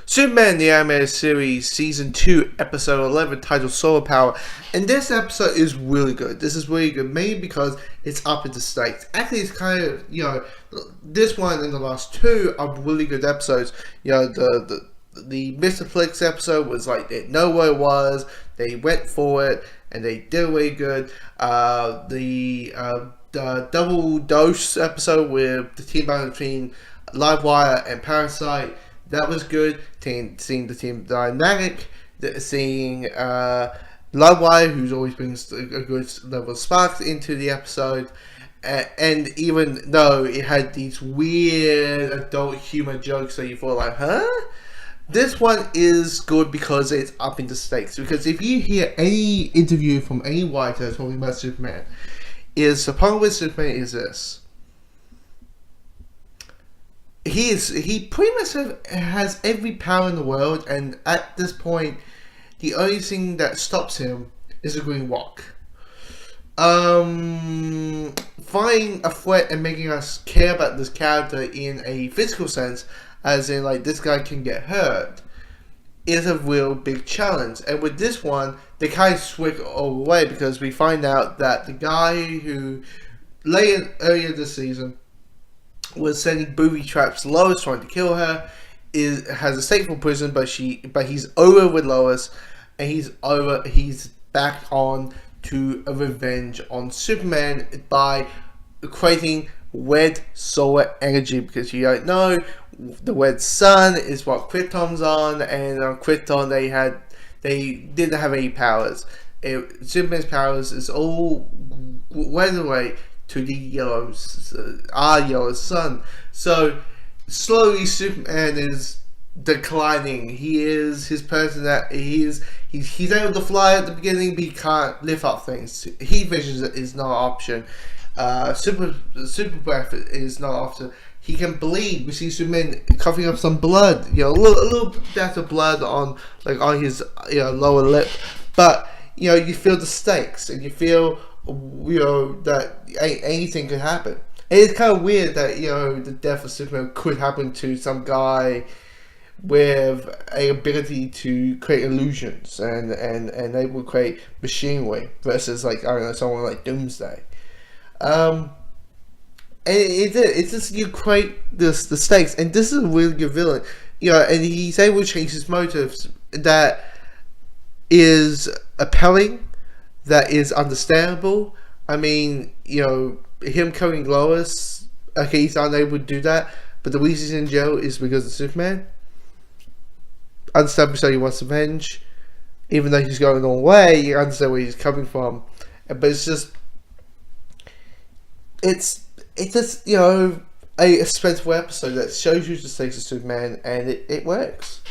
Superman the Animated Series Season 2 Episode 11 titled Solar Power. And this episode is really good. This is really good mainly because it's up in the stakes. Actually, it's kind of, this one and the last two are really good episodes. The Mr. Flix episode was like, they know what it was, they went for it, and they did really good. The Double Dose episode with the team battle between Livewire and Parasite, that was good. Seeing the team dynamic, seeing Livewire, who's always brings a good level of sparks into the episode, and even though it had these weird adult humor jokes that you thought like, huh? This one is good because it's up in the stakes. Because if you hear any interview from any writer talking about Superman, the problem with Superman is this. He pretty much has every power in the world, and at this point, the only thing that stops him is a green rock. Finding a threat and making us care about this character in a physical sense, as in like this guy can get hurt, is a real big challenge. And with this one, they kind of switch all the way because we find out that the guy who earlier this season was sending booby traps to Lois, trying to kill her, has escaped from prison, but he's over with Lois, and he's back on to a revenge on Superman by creating red solar energy, because you don't know, the red sun is what Krypton's on, and on Krypton they didn't have any powers. Superman's powers is all went away to the yellow sun. So slowly Superman is declining. His person that he's able to fly at the beginning, but he can't lift up things. Heat vision is not an option. Super breath is not an option. He can bleed. We see Superman coughing up some blood. A little dash of blood on his lower lip, but you feel the stakes, and you feel that anything could happen. And it's kind of weird that the death of Superman could happen to some guy with a ability to create illusions and able to create machinery versus someone like Doomsday. And it's just you create the stakes, and this is a really good villain. And he's able to change his motives. That is appealing. That is understandable. I mean, him killing Lois, okay, he's unable to do that, but the reason he's in jail is because of Superman. Understandably so, he wants revenge. Even though he's going the wrong way, you understand where he's coming from. But it's just a suspenseful episode that shows you the stakes of Superman, and it works.